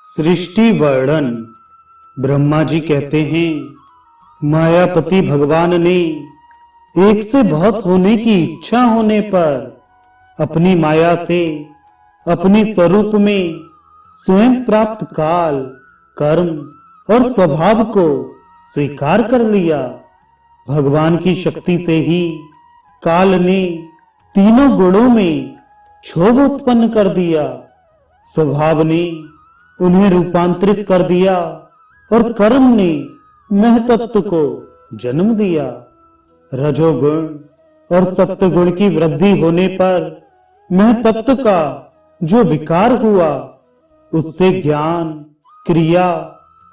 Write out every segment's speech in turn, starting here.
सृष्टि वर्णन। ब्रह्मा जी कहते हैं, मायापति भगवान ने एक से बहुत होने की इच्छा होने पर अपनी माया से अपने स्वरूप में स्वयं प्राप्त काल, कर्म और स्वभाव को स्वीकार कर लिया। भगवान की शक्ति से ही काल ने तीनों गुणों में क्षोभ उत्पन्न कर दिया। स्वभाव ने उन्हें रूपांतरित कर दिया और कर्म ने महतत्व को जन्म दिया। रजोगुण और सत्वगुण की वृद्धि होने पर महतत्व का जो विकार हुआ, उससे ज्ञान, क्रिया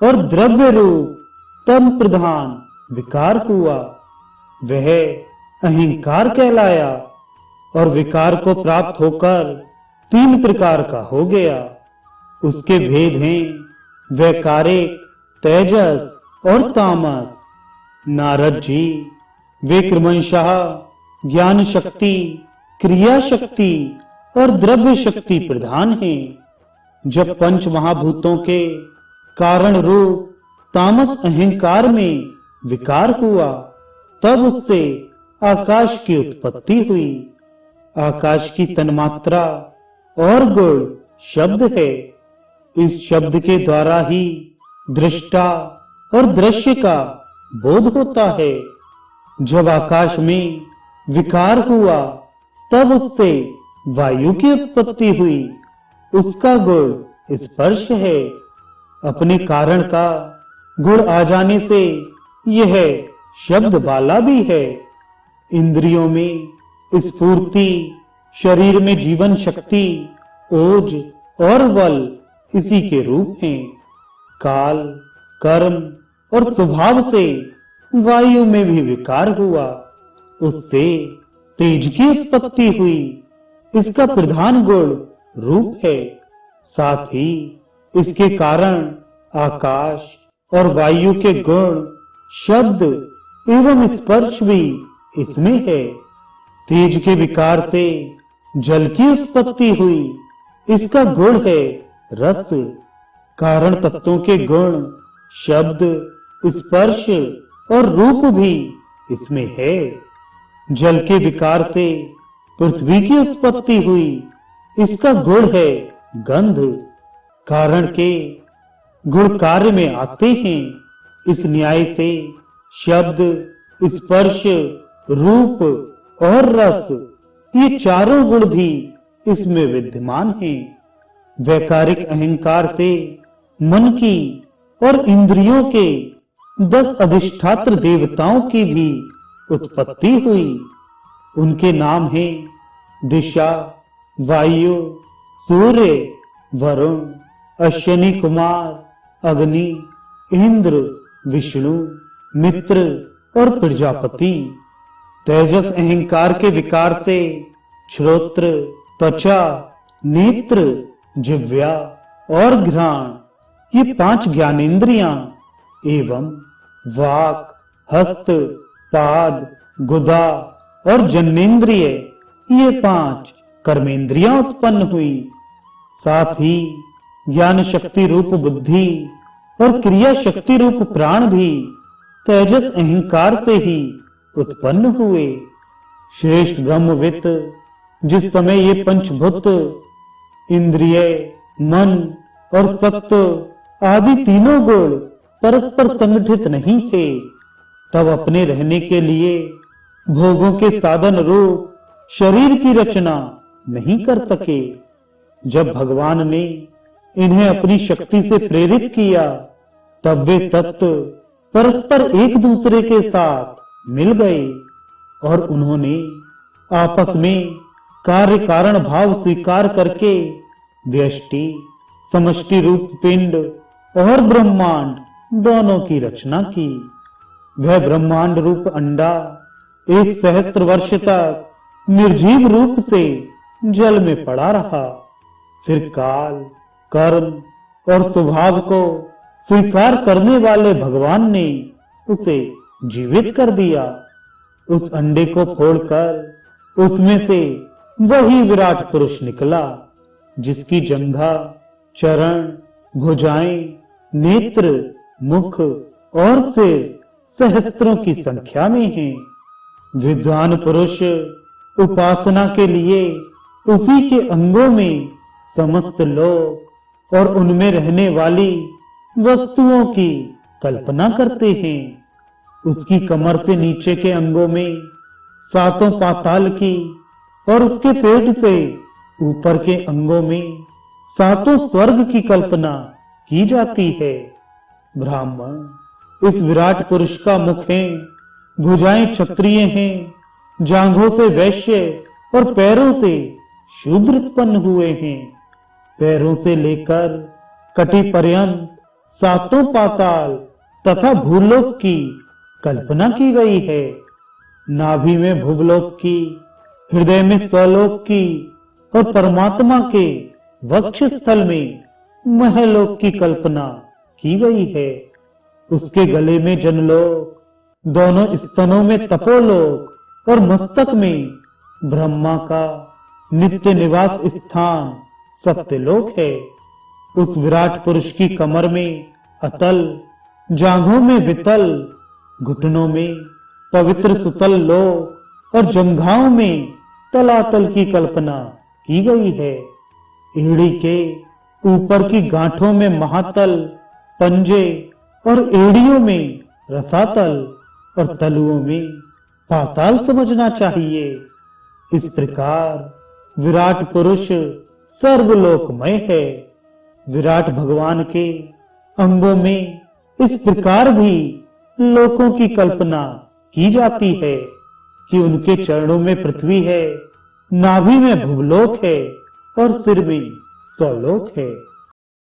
और द्रव्य रूप तम प्रधान विकार हुआ। वह अहंकार कहलाया और विकार को प्राप्त होकर 3 प्रकार का हो गया। उसके भेद हैं वैकारिक, तेजस और तामस। नारद जी वे क्रमशः ज्ञान शक्ति, क्रिया शक्ति और द्रव्य शक्ति प्रधान हैं। जब 5 महाभूतों के कारण रूप तामस अहंकार में विकार हुआ, तब उससे आकाश की उत्पत्ति हुई। आकाश की तन्मात्रा और गुण शब्द है। इस शब्द के द्वारा ही दृष्टा और दृश्य का बोध होता है। जब आकाश में विकार हुआ, तब उससे वायु की उत्पत्ति हुई। उसका गुण स्पर्श है। अपने कारण का गुण आ जाने से यह शब्द वाला भी है। इंद्रियों में स्फूर्ति, शरीर में जीवन शक्ति, ओज और बल इसी के रूप हैं। काल, कर्म और स्वभाव से वायु में भी विकार हुआ। उससे तेज की उत्पत्ति हुई। इसका प्रधान गुण रूप है। साथ ही इसके कारण आकाश और वायु के गुण, शब्द एवं स्पर्श भी इसमें है। तेज के विकार से जल की उत्पत्ति हुई। इसका गुण है रस। कारण तत्वों के गुण, शब्द, स्पर्श और रूप भी इसमें है। जल के विकार से पृथ्वी की उत्पत्ति हुई। इसका गुण है गंध। कारण के गुण कार्य में आते हैं। इस न्याय से शब्द, स्पर्श, रूप और रस, ये चारों गुण भी इसमें विद्यमान हैं। वैकारिक अहंकार से मन की और इंद्रियों के 10 अधिष्ठात्र देवताओं की भी उत्पत्ति हुई। उनके नाम हैं दिशा, वायु, सूर्य, वरुण, अश्विनी कुमार, अग्नि, इंद्र, विष्णु, मित्र और प्रजापति। तेजस अहंकार के विकार से श्रोत्र, त्वचा, नेत्र, जिह्वा और घ्राण, ये 5 ज्ञानेंद्रियां एवं वाक, हस्त, पाद, गुदा और जन्नेन्द्रिय, ये 5 कर्मेंद्रियां उत्पन्न हुई। साथ ही ज्ञान शक्ति रूप बुद्धि और क्रिया शक्ति रूप प्राण भी तेजस अहंकार से ही उत्पन्न हुए। श्रेष्ठ ब्रह्मवित् जिस समय ये पंचभूत, इंद्रिय, मन और सत्व आदि तीनों गुण परस्पर संगठित नहीं थे, तब अपने रहने के लिए भोगों के साधन रूप शरीर की रचना नहीं कर सके। जब भगवान ने इन्हें अपनी शक्ति से प्रेरित किया, तब वे तत्व परस्पर एक दूसरे के साथ मिल गए और उन्होंने आपस में कार्य कारण भाव स्वीकार करके व्यष्टि, समष्टि रूप पिंड और ब्रह्मांड दोनों की रचना की। वह ब्रह्मांड रूप अंडा 1 सहस्त्र वर्ष तक निर्जीव रूप से जल में पड़ा रहा। फिर काल, कर्म और स्वभाव को स्वीकार करने वाले भगवान ने उसे जीवित कर दिया। उस अंडे को फोड़कर उसमें से वही विराट पुरुष निकला, जिसकी जंघा, चरण, भुजाएं, नेत्र, मुख और सिर सहस्त्रों की संख्या में हैं। विद्वान पुरुष उपासना के लिए उसी के अंगों में समस्त लोक और उनमें रहने वाली वस्तुओं की कल्पना करते हैं। उसकी कमर से नीचे के अंगों में सातों पाताल की और उसके पेट से ऊपर के अंगों में सातों स्वर्ग की कल्पना की जाती है। ब्राह्मण, इस विराट पुरुष का मुख है, भुजाएं क्षत्रिय हैं, जांघों से वैश्य और पैरों से शूद्र उत्पन्न हुए हैं। पैरों से लेकर कटी पर्यंत सातों पाताल तथा भूलोक की कल्पना की गई है। नाभि में भुवलोक की, हृदय में स्वलोक की और परमात्मा के वक्ष स्थल में महलोक की कल्पना की गई है। उसके गले में जनलोक, दोनों स्तनों में तपोलोक और मस्तक में ब्रह्मा का नित्य निवास स्थान सत्यलोक है। उस विराट पुरुष की कमर में अतल, जांघों में वितल, घुटनों में पवित्र सुतल लोक और जंघाओं में तलातल की कल्पना की गई है। एड़ी के ऊपर की गांठों में महातल, पंजे और एड़ियों में रसातल और तलुओं में पाताल समझना चाहिए। इस प्रकार विराट पुरुष सर्वलोकमय है। विराट भगवान के अंगों में इस प्रकार भी लोकों की कल्पना की जाती है कि उनके चरणों में पृथ्वी है, नाभि में भूलोक है और सिर में स्वलोक है।